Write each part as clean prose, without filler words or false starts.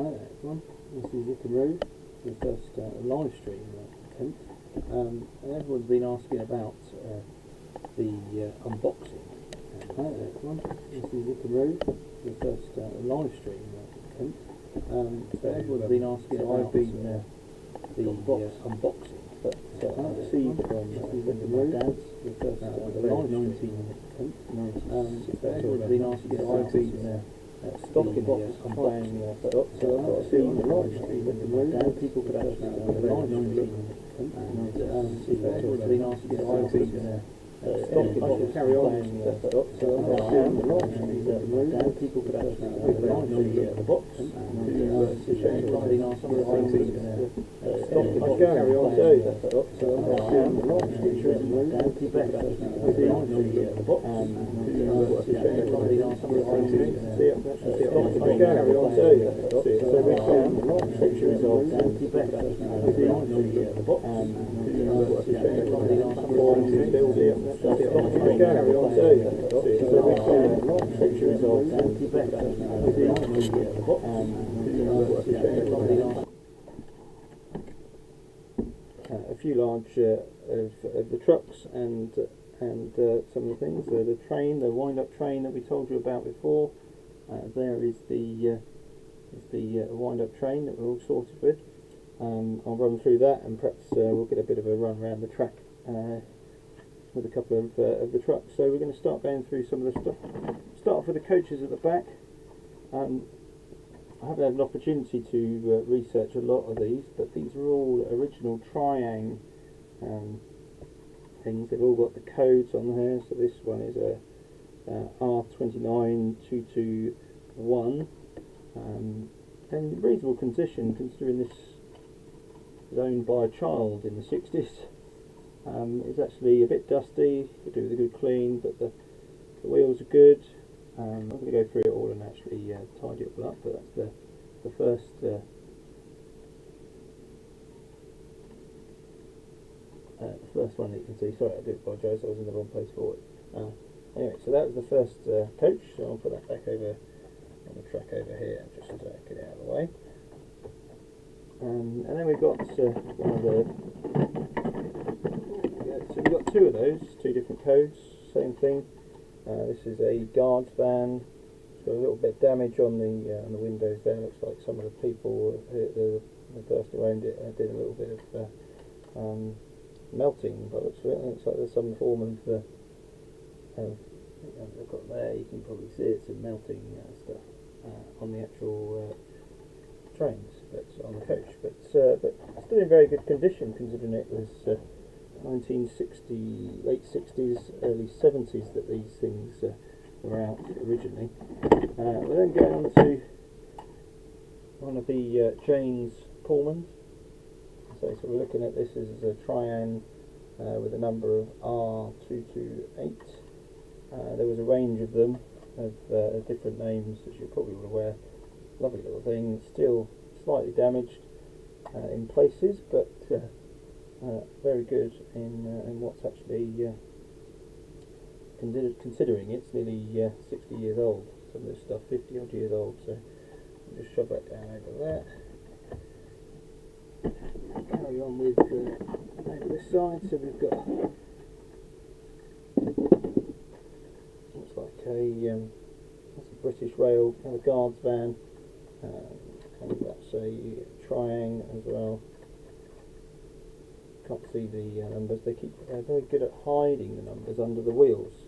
Hi there everyone, this is Ickham, the first live stream at Kent, and everyone's been asking about the unboxing. Hi there everyone, this is Ickham, the first live stream at Kent, so everyone's been asking about the unboxing. But I received from my dad's the first live stream at Kent, so everyone's been asking about stock in here, unboxing stock, so I'm not seeing the live stream at the moment. People could actually see the live stream, so everyone's been asking about stock in here, carry on stock, so I'm not seeing the live stream at the moment. People could actually see the live stream at the box, everyone's been asking about stock in here, carry on stock, so I'm not seeing the live stream at the moment. People could actually see the live stream at the box, everyone's been asking about carry on so we're seeing pictures of the box carry on so we're seeing pictures of the box a few large of the trucks and some of the things, the train, the wind-up train that we told you about before. There is the wind-up train that we're all sorted with. I'll run through that, and perhaps we'll get a bit of a run around the track with a couple of the trucks. So we're going to start going through some of the stuff. Start off with the coaches at the back. I haven't had an opportunity to research a lot of these, but these are all original Triang things. They've all got the codes on here. So this one is a R29221, and reasonable condition considering this was owned by a child in the 60s. It's actually a bit dusty, could do with a good clean, but the wheels are good. I'm not going to go through it all and actually tidy it all up, but that's the first one that you can see. Sorry, I do apologise, I was in the wrong place for it. Anyway, so that was the first coach, so I'll put that back over on the track over here and just get it out of the way. And then we've got one of the... so we've got two of those, two different codes, same thing. This is a guard's van. It's got a little bit of damage on the windows there. Looks like some of the people, the person who owned it, did a little bit of melting by the looks of it. It looks like there's some form of I've got there, you can probably see it's some melting stuff on the actual trains, but on the coach, but still in very good condition considering it was 1960, late 60s, early 70s that these things were out originally. We're then going on to one of the Jane's Pullmans. So we're looking at this as a Triang with a number of R228. There was a range of them of different names, as you're probably aware. Lovely little thing, still slightly damaged in places, but very good in what's actually considering it's nearly 60 years old. Some of this stuff 50 odd years old, so I'll just shove that down over there. Carry on with over this side. So we've got looks like that's a British Rail kind of guards van, and that's a Triang as well. Can't see the numbers. They're very good at hiding the numbers under the wheels.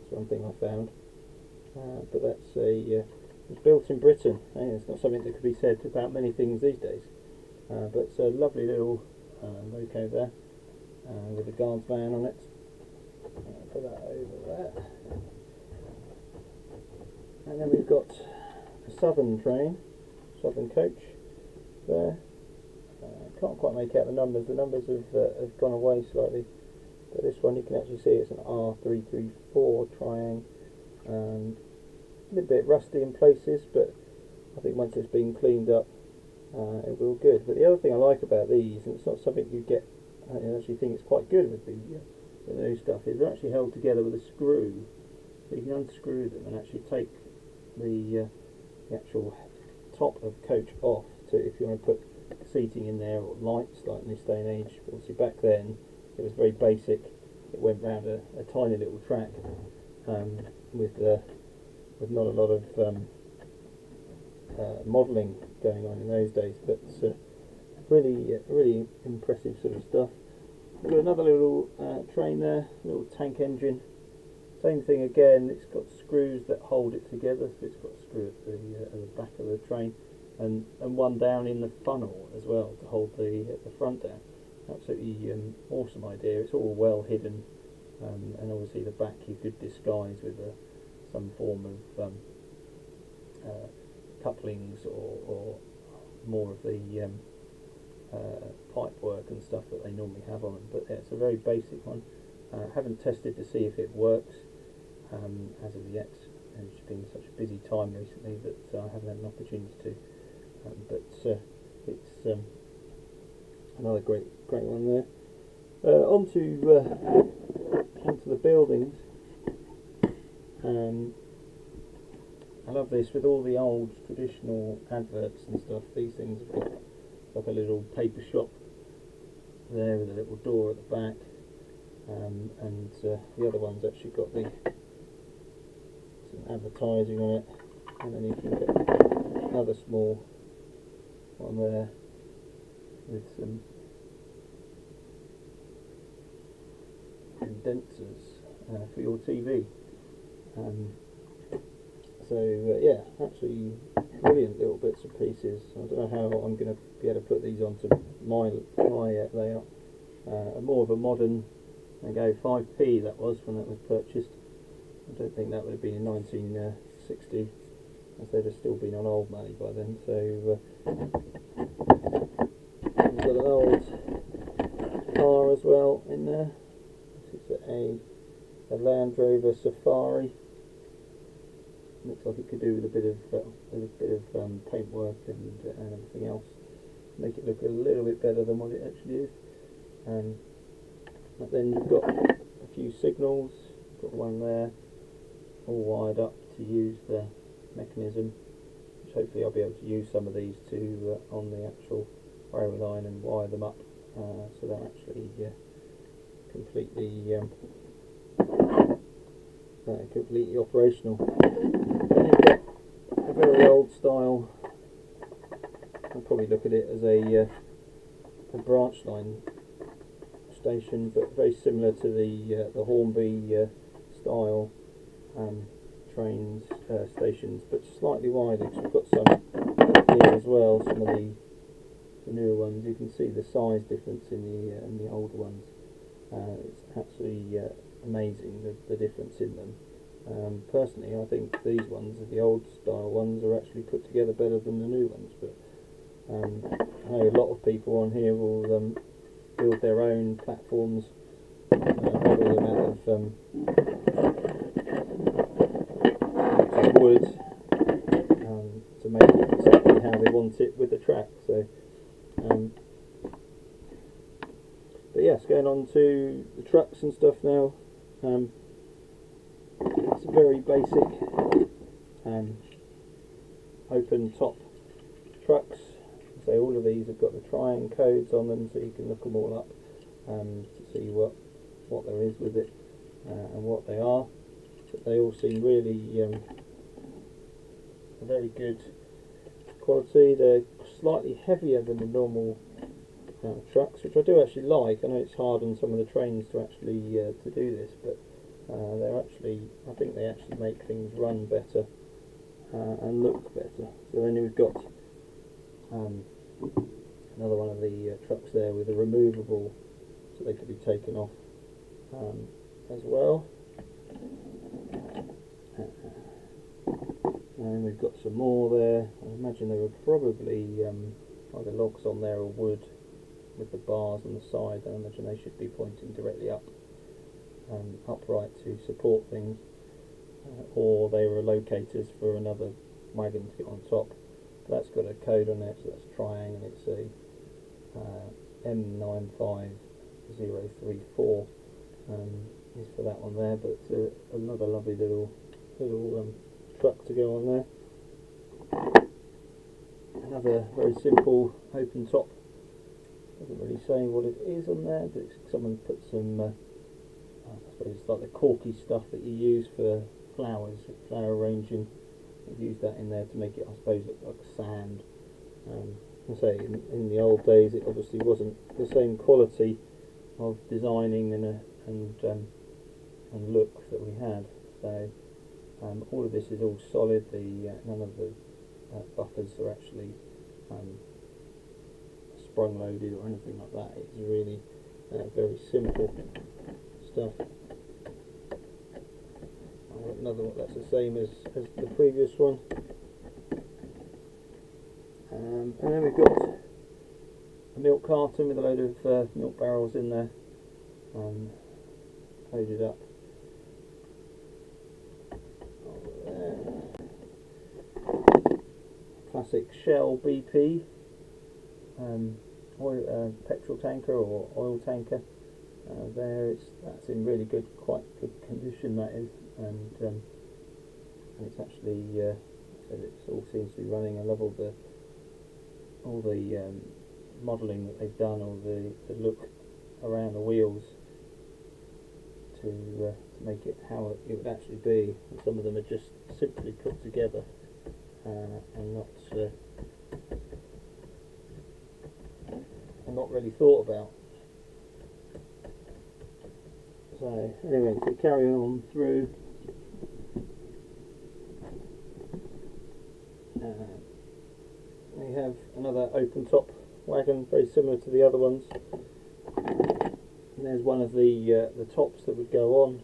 That's one thing I found. But that's it's built in Britain. And it's not something that could be said about many things these days. But it's a lovely little loco there with a guards van on it. Put that over there. And then we've got a Southern train, Southern coach there. Can't quite make out the numbers. The numbers have gone away slightly. But this one you can actually see it's an R334 Triang. A little bit rusty in places, but I think once it's been cleaned up, it will good. But the other thing I like about these, and it's not something you get, I actually think it's quite good with the new stuff, is they're actually held together with a screw. So you can unscrew them and actually take the actual top of coach off to, if you want to put seating in there or lights, like in this day and age. Obviously back then it was very basic. It went round a tiny little track with not a lot of modelling going on in those days, but really impressive sort of stuff. We've got another little train there, little tank engine. Same thing again, it's got screws that hold it together, so it's got a screw at the back of the train, and one down in the funnel as well to hold the front down. Absolutely awesome idea. It's all well hidden, and obviously the back you could disguise with some form of couplings or more of the pipe work and stuff that they normally have on them. But yeah, it's a very basic one. Haven't tested to see if it works as of yet, and it's been such a busy time recently that I haven't had an opportunity to. But it's another great one there. Onto the buildings. I love this with all the old traditional adverts and stuff. These things have got like a little paper shop there with a little door at the back, and the other one's actually got some advertising on it, and then you can get another small one there with some condensers for your TV. Yeah, absolutely brilliant little bits and pieces. I don't know how I'm going to be able to put these onto my layout. More of a modern, I go 5p that was when that was purchased. I don't think that would have been in 1960, as they'd have still been on old money by then. So we've got an old car as well in there. This is a Land Rover Safari. Looks like it could do with a bit of paintwork and everything else. Make it look a little bit better than what it actually is. But then you've got a few signals. Got one there, all wired up to use the mechanism. Which hopefully I'll be able to use some of these to on the actual railway line and wire them up, so they're actually completely operational. Then you've got a very old style. I'll probably look at it as a branch line station, but very similar to the Hornby style trains stations, but slightly wider. Because we've got some here as well. Some of the newer ones. You can see the size difference in the older ones. It's absolutely amazing the difference in them. Personally, I think these ones, the old style ones, are actually put together better than the new ones. But I know a lot of people on here will build their own platforms, model them out of wood to make it exactly how they want it with the track. So, but yes, going on to the trucks and stuff now. It's a very basic open top trucks. So all of these have got the triang codes on them, so you can look them all up to see what there is with it and what they are. But they all seem really very good quality. They're slightly heavier than the normal trucks, which I do actually like. I know it's hard on some of the trains to actually to do this, but they're actually, I think they actually make things run better and look better. So then we've got another one of the trucks there with a removable, so they could be taken off as well. And we've got some more there. I imagine there were probably either logs on there or wood with the bars on the side. I imagine they should be pointing directly upright to support things, or they were locators for another wagon to get on top. But that's got a code on it, so that's triang, and it's a M95034 is for that one there. But another lovely little truck to go on there. another very simple open top. Doesn't really say what it is on there, but someone put some, I suppose it's like the corky stuff that you use for flowers, flower arranging. I've used that in there to make it, I suppose, look like sand. I say in the old days it obviously wasn't the same quality of designing and look that we had. So all of this is all solid. None of the buffers are actually sprung loaded or anything like that. It's really very simple stuff. Another one that's the same as the previous one. And then we've got a milk carton with a load of milk barrels in there, loaded up. Classic Shell BP petrol tanker or oil tanker. That's in really quite good condition, that is, and it's actually it all seems to be running. I love all the modelling that they've done, all the look around the wheels to make it how it would actually be. And some of them are just simply put together and not really thought about. So anyway, to carry on through, we have another open top wagon, very similar to the other ones. And there's one of the tops that would go on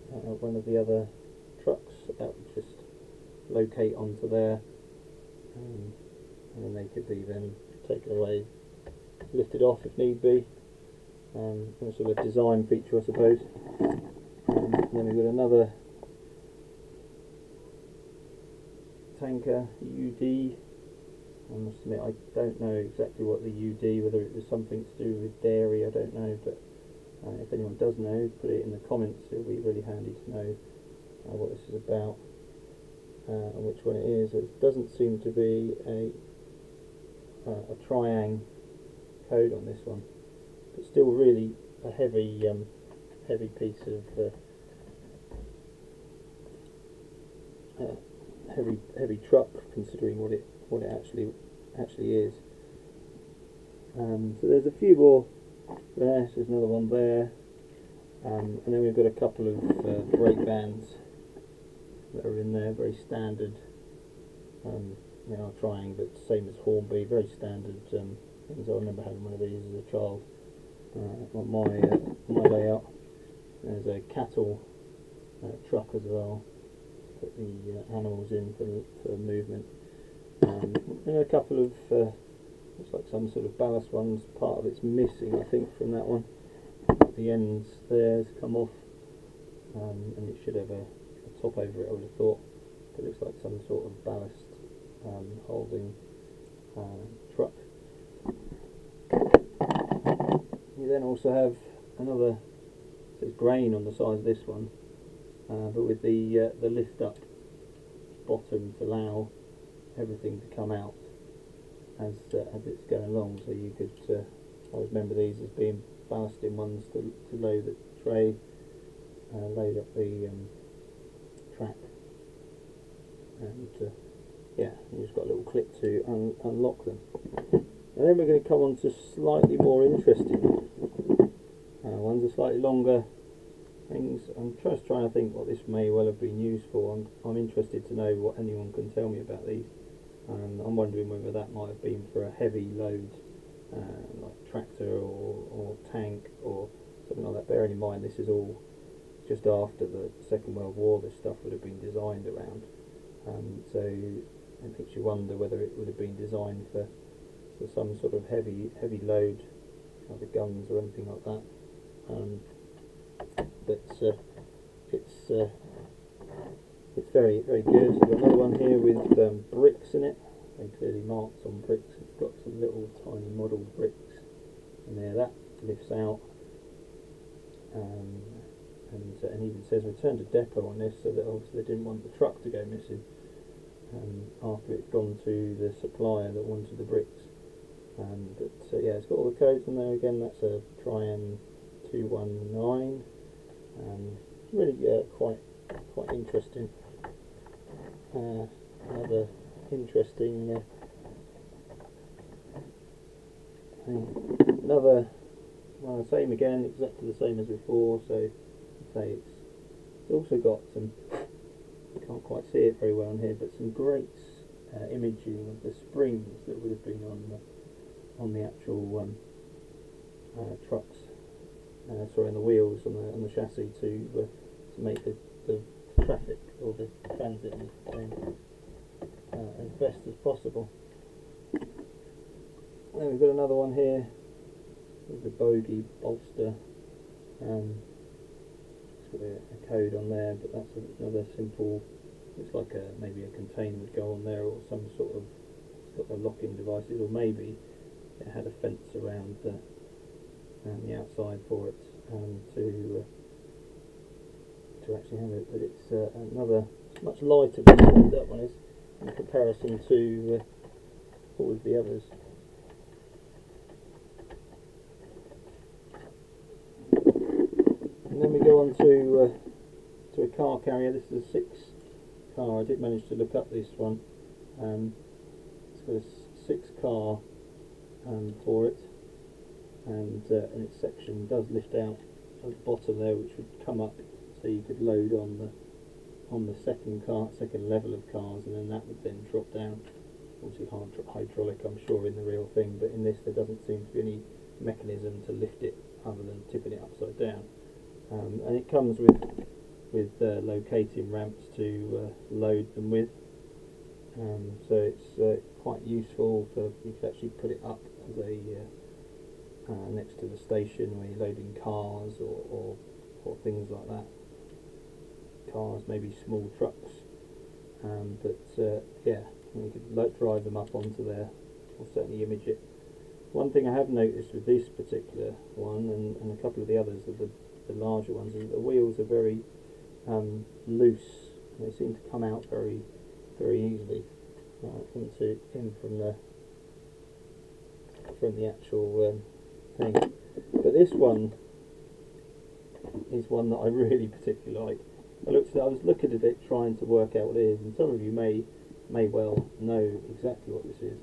one of the other trucks that would just locate onto there, and then they could be then taken away, lifted off if need be. Sort of a design feature, I suppose. And then we've got another tanker, UD. I must admit I don't know exactly what the UD, whether it was something to do with dairy, I don't know, but if anyone does know, put it in the comments. It will be really handy to know what this is about and which one it is. It doesn't seem to be a triang code on this one, but still really a heavy piece of heavy truck, considering what it actually is. So there's a few more there. So there's another one there, and then we've got a couple of brake vans that are in there, very standard. Trying, but same as Hornby, very standard things. I remember having one of these as a child. On my layout. There's a cattle truck as well, put the animals in for movement. And a couple of looks like some sort of ballast ones. Part of it's missing, I think, from that one. The ends there's come off, and it should have a top over it, I would have thought. But it looks like some sort of ballast holding truck. You then also have another, says grain on the side of this one, but with the lift up bottom to allow everything to come out as it's going along. So you could, I always remember these as being ballasting ones to load the tray, load up the track, and yeah, you just got a little clip to unlock them. And then we're going to come on to slightly more interesting ones, are slightly longer things. I'm just trying to think what this may well have been used for. I'm interested to know what anyone can tell me about these. I'm wondering whether that might have been for a heavy load, like tractor or tank or something like that. Bearing in mind this is all just after the Second World War, this stuff would have been designed around. So it makes you wonder whether it would have been designed for some sort of heavy load, either guns or anything like that. But it's very, very good. So we've got another one here with bricks in it. They clearly marked on bricks. It's got some little tiny model bricks in there. That lifts out, and even says return to depot on this, so that obviously they didn't want the truck to go missing. after it's gone to the supplier that wanted the bricks. But yeah, it's got all the codes on there again. That's a Tryan 219, and really quite interesting. Another interesting thing. Another one, the same again, exactly the same as before. So I'd say it's also got some, can't quite see it very well on here, but some great imaging of the springs that would have been on the actual trucks, sorry, on the wheels, on the chassis to make the traffic or the transit as best as possible. Then we've got another one here with the bogie bolster. It's got a code on there, but that's another simple. Looks like maybe a container would go on there, or some sort of, it's got the locking devices, or maybe it had a fence around the outside for it to actually have it. But it's another much lighter than that one is in comparison to all of the others. And then we go on to a car carrier. This is a 6 car. I did manage to look up this one. It's got a 6 car for it, and its section does lift out at the bottom there, which would come up, so you could load on the second level of cars, and then that would then drop down. Obviously hydraulic, I'm sure, in the real thing, but in this there doesn't seem to be any mechanism to lift it other than tipping it upside down. And it comes with locating ramps to load them with. So it's quite useful for, you can actually put it up as a next to the station where you're loading cars or things like that. Cars, maybe small trucks, but yeah, you could drive them up onto there, or certainly image it. One thing I have noticed with this particular one and a couple of the others, of the larger ones, is that the wheels are very loose. They seem to come out very easily from the actual thing. But this one is one that I really particularly like. I was looking at it, trying to work out what it is, and some of you may well know exactly what this is.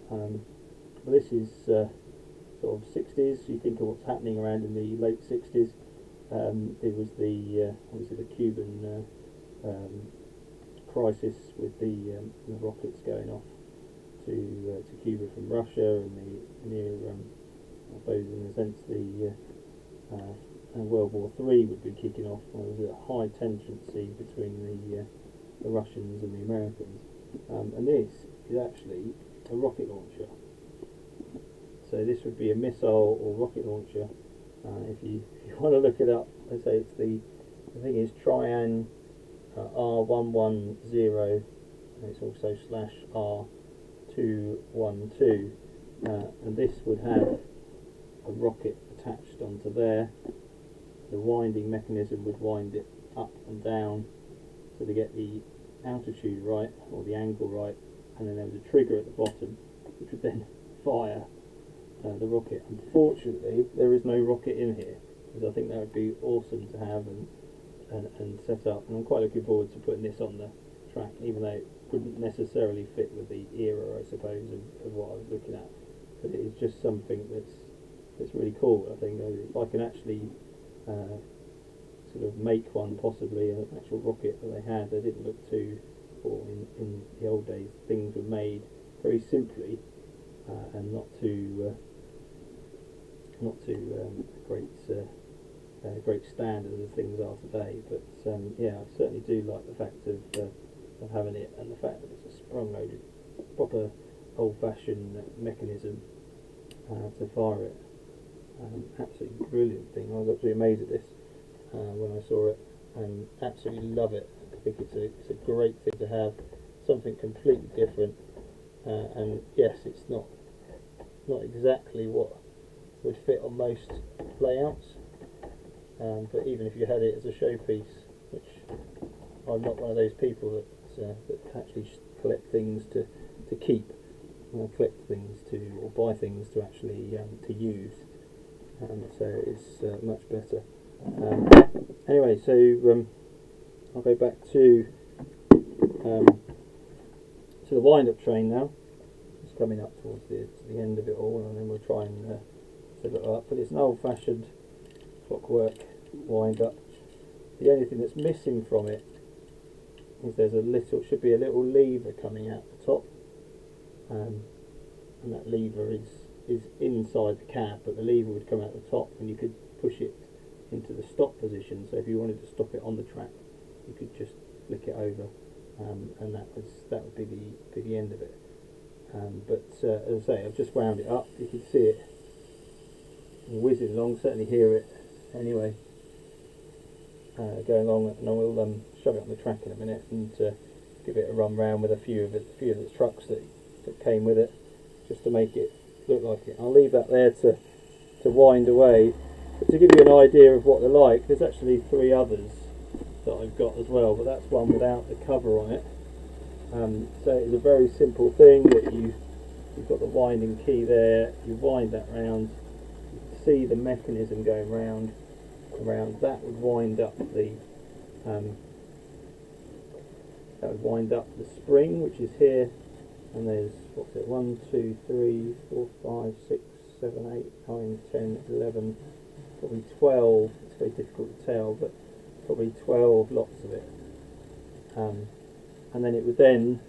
But this is sort of 60s. You think of what's happening around in the late 60s. It was obviously the Cuban crisis with the rockets going off to Cuba from Russia, and the near, I suppose in a sense, the World War III would be kicking off. There was a high tendency between the Russians and the Americans, and this is actually a rocket launcher. So this would be a missile or rocket launcher. If you want to look it up, I say it's the thing is Tryan R110, and it's also /R212, and this would have a rocket attached onto there. The winding mechanism would wind it up and down so to get the altitude right, or the angle right, and then there was a trigger at the bottom which would then fire the rocket. Unfortunately, there is no rocket in here, because I think that would be awesome to have and set up, and I'm quite looking forward to putting this on the track, even though it wouldn't necessarily fit with the era, I suppose, of what I was looking at. But it is just something that's really cool. I think if I can actually sort of make one, possibly an actual rocket that they didn't look too, or in the old days things were made very simply and not too great standard as things are today. But yeah, I certainly do like the fact of having it, and the fact that it's a sprung-loaded, proper old-fashioned mechanism to fire it. Absolutely brilliant thing. I was absolutely amazed at this when I saw it, and absolutely love it. I think it's a great thing to have, something completely different, and yes, it's not exactly what would fit on most layouts, but even if you had it as a showpiece, which I'm not one of those people that actually collect things to keep, collect things or buy things to actually to use. So it's much better. Anyway, so I'll go back to the wind-up train now. It's coming up towards the end of it all, and then we'll try and fill it up. But it's an old-fashioned clockwork wind-up. The only thing that's missing from it is should be a little lever coming out the top, and that lever is inside the cab, but the lever would come out the top, and you could push it into the stop position. So if you wanted to stop it on the track, you could just flick it over, and that would be the end of it. But as I say, I've just wound it up. You can see it whizzing along. Certainly hear it anyway, going along, and I will shove it on the track in a minute and give it a run round with a few of the trucks that came with it, just to make it look like it. I'll leave that there to wind away. But to give you an idea of what they're like, there's actually 3 others that I've got as well, but that's one without the cover on it. So it's a very simple thing that you've got the winding key there. You wind that round. You can see the mechanism going round. That would wind up the spring, which is here. And there's 1, 2, 3, 4, 5, 6, 7, 8, 9, 10, 11, probably 12. It's very difficult to tell, but probably 12 lots of it. And then it would then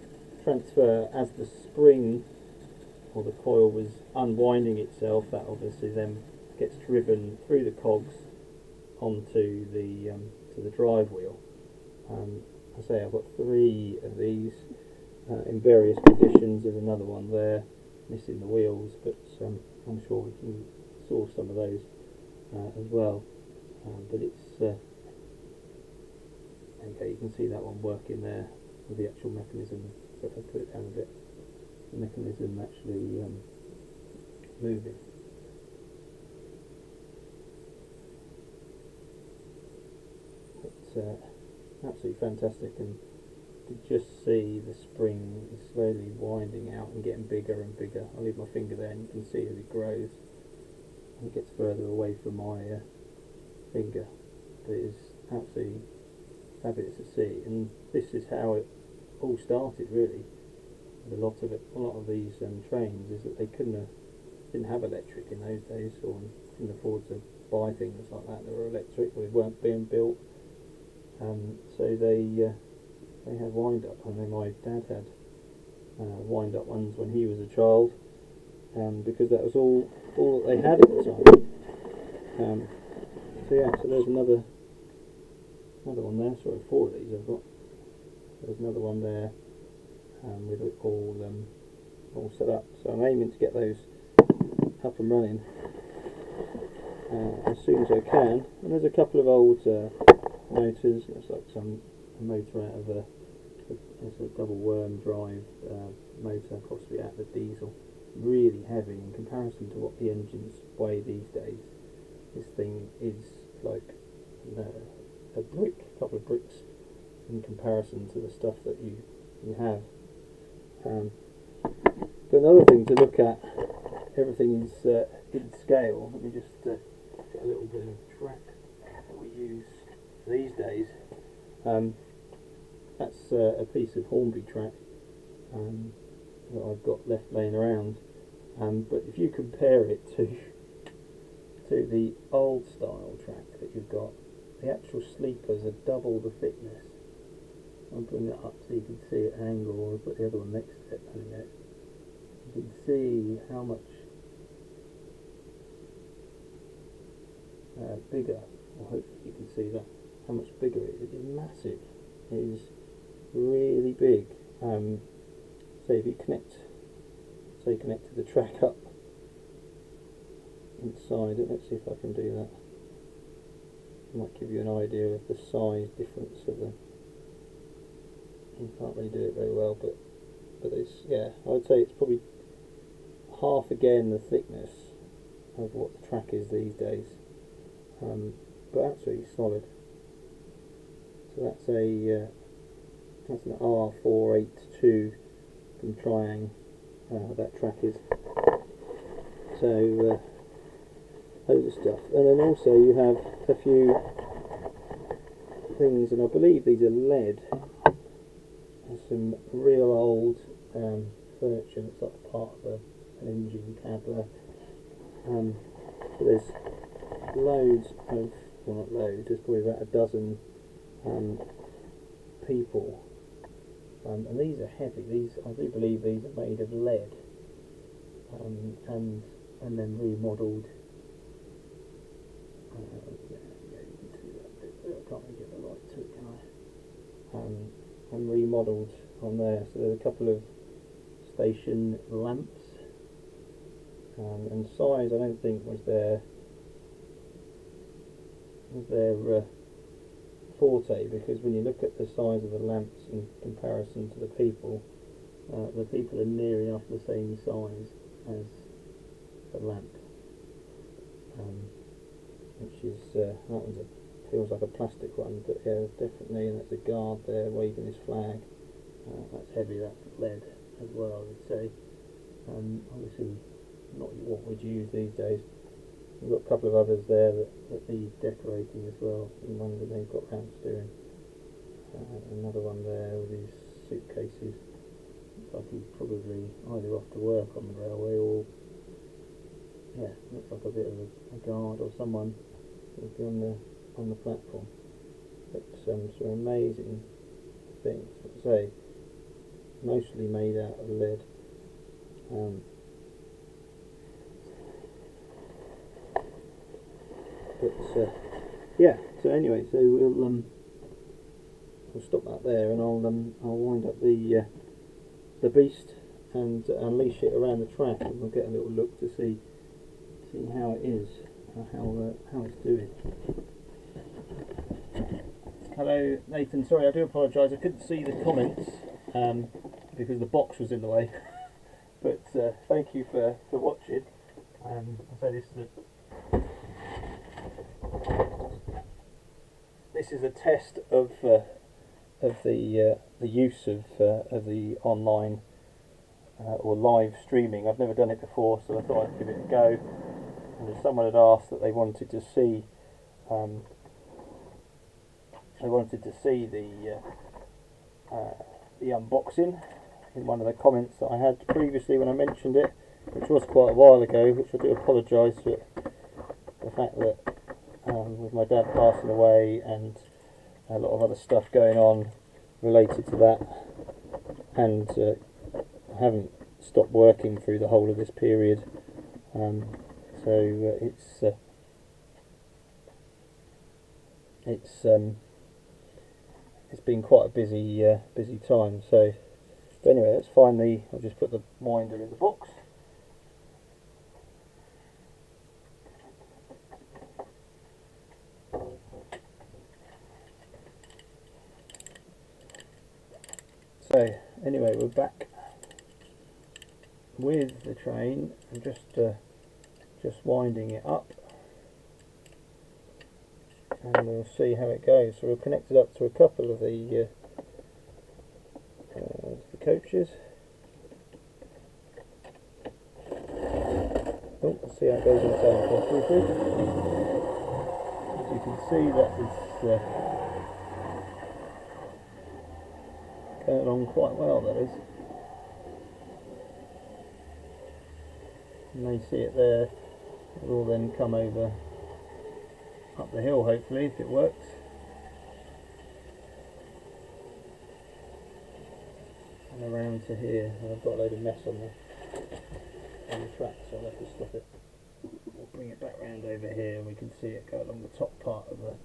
transfer as the spring or the coil was unwinding itself. That obviously then gets driven through the cogs onto the drive wheel. I say I've got 3 of these in various conditions. There's another one there missing the wheels, but I'm sure we can source some of those as well. But it's okay, you can see that one working there with the actual mechanism. So if I put it down a bit, the mechanism actually moving. It's absolutely fantastic, and you can just see the spring is slowly winding out and getting bigger and bigger. I'll leave my finger there, and you can see as it grows and it gets further away from my finger. But it is absolutely fabulous to see, and this is how it all started really. A lot of these trains is that they didn't have electric in those days, or couldn't afford to buy things like that were electric, or they weren't being built. So they had wind up. I know my dad had wind up ones when he was a child, because that was all that they had at the time. So there's another one there. Sorry, 4 of these I've got. There's another one there with it all set up. So I'm aiming to get those up and running as soon as I can. And there's a couple of old motors. Looks like a motor out of it's a double worm drive motor, possibly out of a diesel. Really heavy in comparison to what the engines weigh these days. This thing is like a couple of bricks in comparison to the stuff that you have. But another thing to look at, everything is in scale. Let me just get a little bit of track that we use these days. That's a piece of Hornby track that I've got left laying around. But if you compare it to the old style track that you've got, the actual sleepers are double the thickness. I'll bring that up so you can see at an angle, or I'll put the other one next to it in a minute. You can see how much bigger, or hopefully you can see that, how much bigger it is. It is massive. It is really big. So if you connect the track up inside it, let's see if I can do that. Might give you an idea of the size difference of them. You can't really do it very well, but it's, I would say it's probably half again the thickness of what the track is these days, but absolutely solid. So that's an R482 from Triang, that track is. So loads of stuff, and then also you have a few things, and I believe these are lead. There's some real old furniture that's like part of an engine cab there. So there's loads of, well not loads, there's probably about a dozen people, and these are heavy. These, I do believe these are made of lead, and then remodelled. Yeah, you can see that bit there. I can't really get the light to it, can I? And remodelled on there. So there's a couple of station lamps, and size I don't think was their forte, because when you look at the size of the lamps in comparison to the people are near enough the same size as the lamp, which is that one's feels like a plastic one, but yeah, definitely, and that's a guard there waving his flag. That's heavy, that's lead as well, I would say. Obviously not what we'd use these days. We've got a couple of others there that need decorating as well, and ones that they've got round to doing. Another one there with his suitcases. Looks like he's probably either off to work on the railway or, yeah, looks like a bit of a guard or someone who'll be on the platform. But some amazing things, as I say, mostly made out of lead. Yeah, so anyway, so we'll stop that there, and I'll wind up the beast and unleash it around the track, and we'll get a little look to see how it is, how it's doing. Hello Nathan, sorry, I do apologise, I couldn't see the comments because the box was in the way. But thank you for watching. I say this is a test of the use of the online or live streaming. I've never done it before, so I thought I'd give it a go. And someone had asked that they wanted to see the unboxing in one of the comments that I had previously when I mentioned it, which was quite a while ago, which I do apologise for the fact that with my dad passing away and a lot of other stuff going on related to that, and I haven't stopped working through the whole of this period, so it's been quite a busy time. So, but anyway, let's finally, I'll just put the winder in the box. So anyway, we're back with the train. I'm just winding it up, and we'll see how it goes. So we're connected up to a couple of the coaches. Oh, let's see how it goes in sound quality. As you can see, that is going along quite well, that is. You may see it there. It will then come over up the hill, hopefully, if it works. And around to here. And I've got a load of mess on the track, so I'll have to stop it. We'll bring it back round over here, and we can see it go along the top part of the...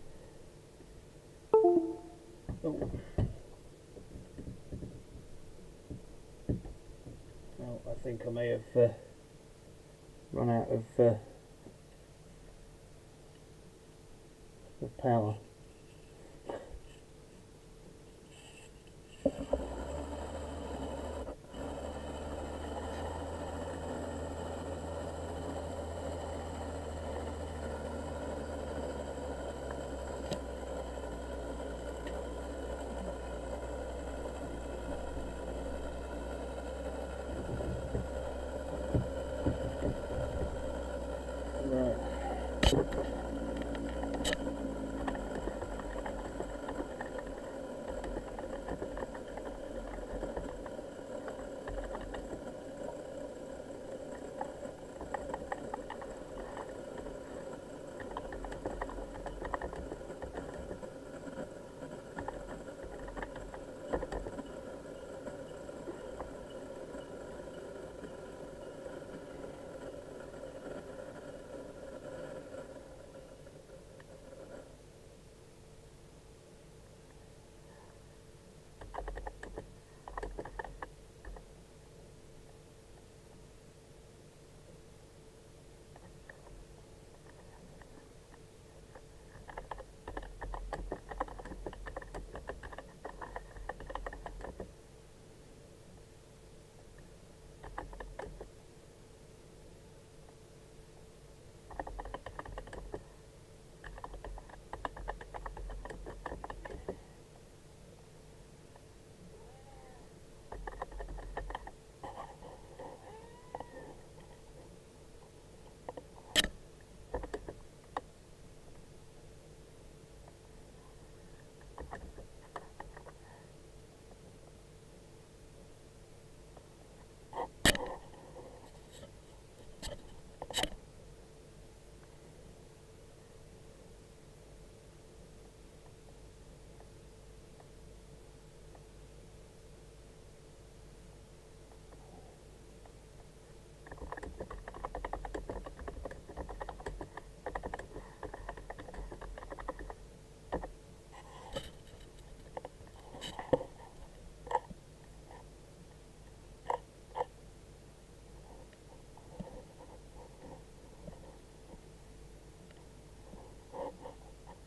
Oh. Well, I think I may have run out of power.